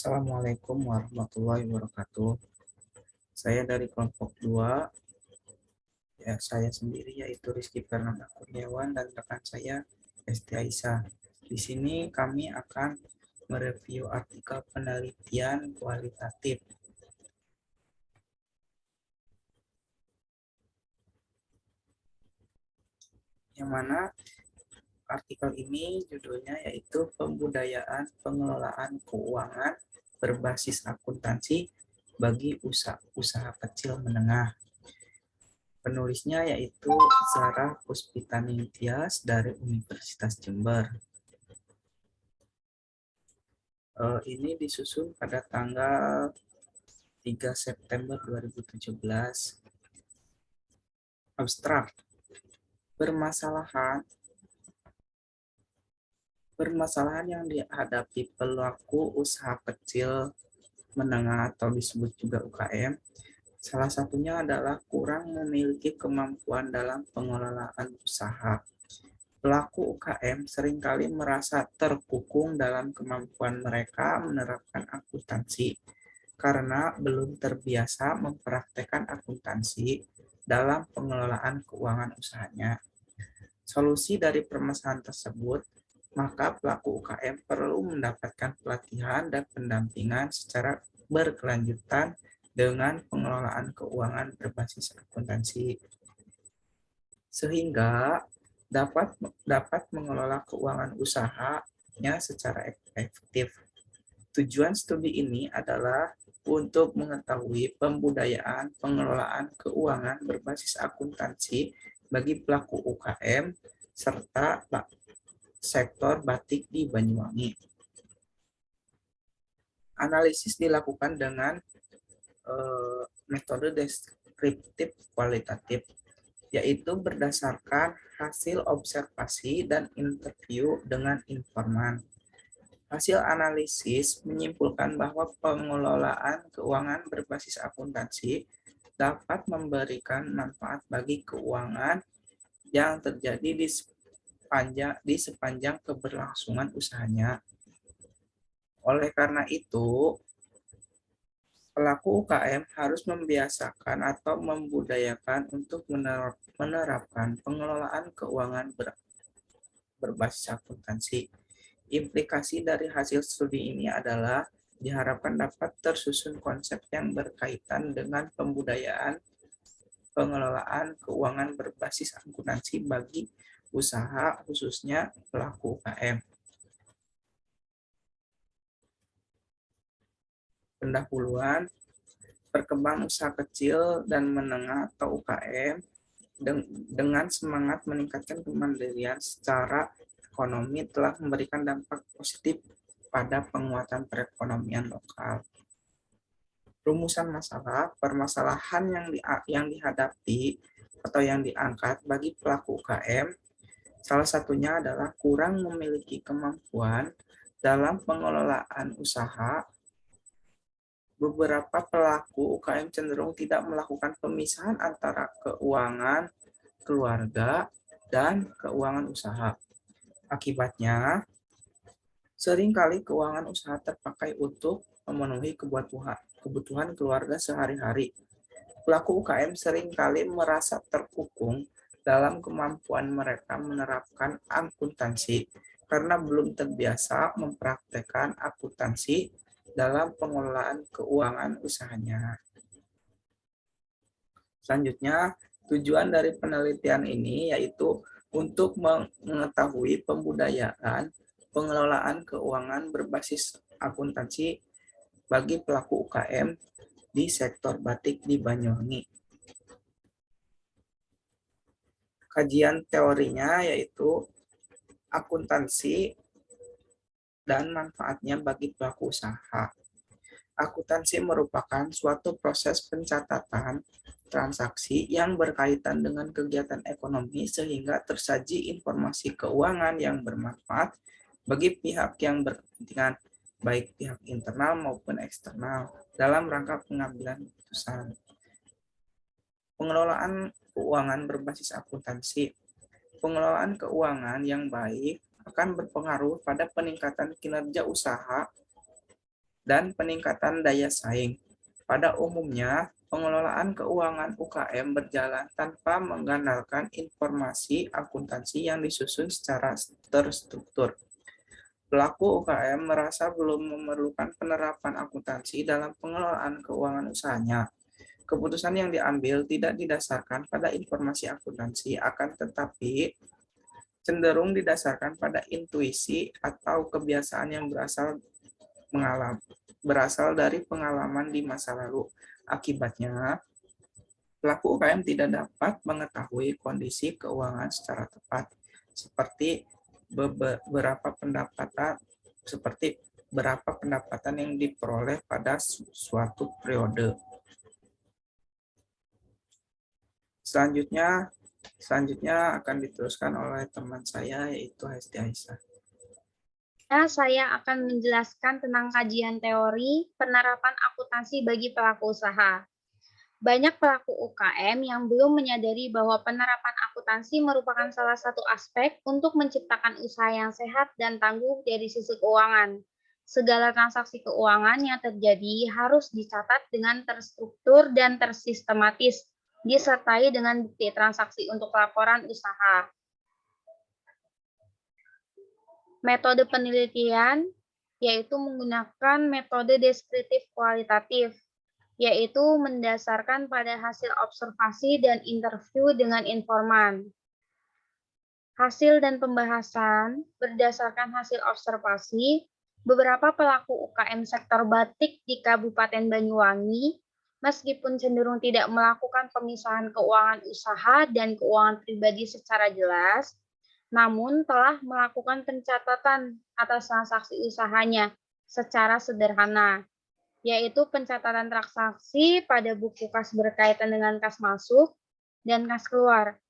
Assalamualaikum warahmatullahi wabarakatuh. Saya dari kelompok 2, ya saya sendiri yaitu Rizky Fernanda Kurniawan dan rekan saya Esti Aisyah. Di sini kami akan mereview artikel penelitian kualitatif, yang mana artikel ini judulnya yaitu Pembudayaan Pengelolaan Keuangan Berbasis Akuntansi bagi usaha kecil menengah. Penulisnya yaitu Zara Puspitaningtyas dari Universitas Jember. Ini disusun pada tanggal 3 September 2017. Abstrak. Permasalahan yang dihadapi pelaku usaha kecil menengah atau disebut juga UKM, salah satunya adalah kurang memiliki kemampuan dalam pengelolaan usaha. Pelaku UKM seringkali merasa terkungkung dalam kemampuan mereka menerapkan akuntansi karena belum terbiasa mempraktekkan akuntansi dalam pengelolaan keuangan usahanya. Solusi dari permasalahan tersebut, maka pelaku UKM perlu mendapatkan pelatihan dan pendampingan secara berkelanjutan dengan pengelolaan keuangan berbasis akuntansi, sehingga dapat mengelola keuangan usahanya secara efektif. Tujuan studi ini adalah untuk mengetahui pembudayaan pengelolaan keuangan berbasis akuntansi bagi pelaku UKM serta sektor batik di Banyuwangi. Analisis dilakukan dengan metode deskriptif kualitatif, yaitu berdasarkan hasil observasi dan interview dengan informan. Hasil analisis menyimpulkan bahwa pengelolaan keuangan berbasis akuntansi dapat memberikan manfaat bagi keuangan yang terjadi di sepanjang keberlangsungan usahanya. Oleh karena itu, pelaku UKM harus membiasakan atau membudayakan untuk menerapkan pengelolaan keuangan berbasis akuntansi. Implikasi dari hasil studi ini adalah diharapkan dapat tersusun konsep yang berkaitan dengan pembudayaan pengelolaan keuangan berbasis akuntansi bagi usaha, khususnya pelaku UKM. Pendahuluan, perkembangan usaha kecil dan menengah atau UKM dengan semangat meningkatkan kemandirian secara ekonomi telah memberikan dampak positif pada penguatan perekonomian lokal. Rumusan masalah, permasalahan yang dihadapi atau yang diangkat bagi pelaku UKM, salah satunya adalah kurang memiliki kemampuan dalam pengelolaan usaha. Beberapa pelaku UKM cenderung tidak melakukan pemisahan antara keuangan keluarga dan keuangan usaha. Akibatnya, seringkali keuangan usaha terpakai untuk memenuhi kebutuhan keluarga sehari-hari. Pelaku UKM seringkali merasa terkungkung dalam kemampuan mereka menerapkan akuntansi karena belum terbiasa mempraktekkan akuntansi dalam pengelolaan keuangan usahanya. Selanjutnya, tujuan dari penelitian ini yaitu untuk mengetahui pembudayaan pengelolaan keuangan berbasis akuntansi bagi pelaku UKM di sektor batik di Banyuwangi. Kajian teorinya yaitu akuntansi dan manfaatnya bagi pelaku usaha. Akuntansi merupakan suatu proses pencatatan transaksi yang berkaitan dengan kegiatan ekonomi sehingga tersaji informasi keuangan yang bermanfaat bagi pihak yang berkepentingan, baik pihak internal maupun eksternal, dalam rangka pengambilan keputusan. Pengelolaan keuangan berbasis akuntansi. Pengelolaan keuangan yang baik akan berpengaruh pada peningkatan kinerja usaha dan peningkatan daya saing. Pada umumnya, pengelolaan keuangan UKM berjalan tanpa mengandalkan informasi akuntansi yang disusun secara terstruktur. Pelaku UKM merasa belum memerlukan penerapan akuntansi dalam pengelolaan keuangan usahanya. Keputusan yang diambil tidak didasarkan pada informasi akuntansi, akan tetapi cenderung didasarkan pada intuisi atau kebiasaan yang berasal dari pengalaman di masa lalu. Akibatnya, pelaku UKM tidak dapat mengetahui kondisi keuangan secara tepat, seperti berapa pendapatan yang diperoleh pada suatu periode. Selanjutnya akan diteruskan oleh teman saya, yaitu Hesti Aisyah. Saya akan menjelaskan tentang kajian teori penerapan akuntansi bagi pelaku usaha. Banyak pelaku UKM yang belum menyadari bahwa penerapan akuntansi merupakan salah satu aspek untuk menciptakan usaha yang sehat dan tangguh dari sisi keuangan. Segala transaksi keuangan yang terjadi harus dicatat dengan terstruktur dan tersistematis, disertai dengan bukti transaksi untuk laporan usaha. Metode penelitian yaitu menggunakan metode deskriptif kualitatif, yaitu mendasarkan pada hasil observasi dan interview dengan informan. Hasil dan pembahasan berdasarkan hasil observasi, beberapa pelaku UKM sektor batik di Kabupaten Banyuwangi, meskipun cenderung tidak melakukan pemisahan keuangan usaha dan keuangan pribadi secara jelas, namun telah melakukan pencatatan atas transaksi usahanya secara sederhana, yaitu pencatatan transaksi pada buku kas berkaitan dengan kas masuk dan kas keluar.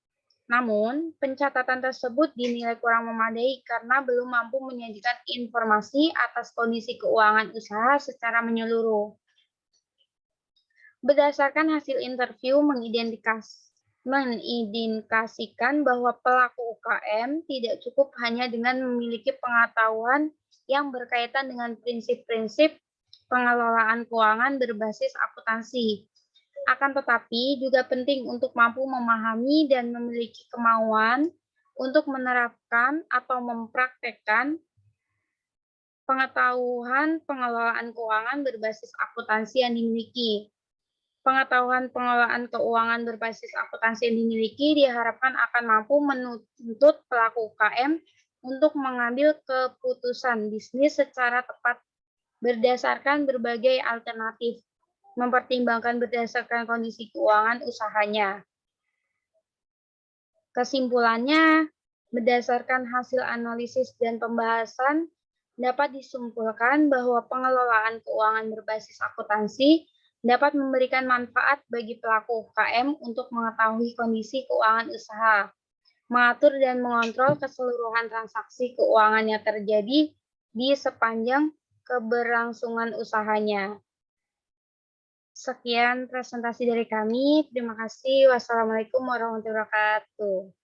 Namun, pencatatan tersebut dinilai kurang memadai karena belum mampu menyajikan informasi atas kondisi keuangan usaha secara menyeluruh. Berdasarkan hasil interview mengindikasikan bahwa pelaku UKM tidak cukup hanya dengan memiliki pengetahuan yang berkaitan dengan prinsip-prinsip pengelolaan keuangan berbasis akuntansi. Akan tetapi juga penting untuk mampu memahami dan memiliki kemauan untuk menerapkan atau mempraktekkan pengetahuan pengelolaan keuangan berbasis akuntansi yang dimiliki. Pengetahuan pengelolaan keuangan berbasis akuntansi yang dimiliki diharapkan akan mampu menuntut pelaku UKM untuk mengambil keputusan bisnis secara tepat berdasarkan berbagai alternatif, mempertimbangkan berdasarkan kondisi keuangan usahanya. Kesimpulannya, berdasarkan hasil analisis dan pembahasan, dapat disimpulkan bahwa pengelolaan keuangan berbasis akuntansi dapat memberikan manfaat bagi pelaku UKM untuk mengetahui kondisi keuangan usaha, mengatur dan mengontrol keseluruhan transaksi keuangan yang terjadi di sepanjang keberlangsungan usahanya. Sekian presentasi dari kami. Terima kasih. Wassalamualaikum warahmatullahi wabarakatuh.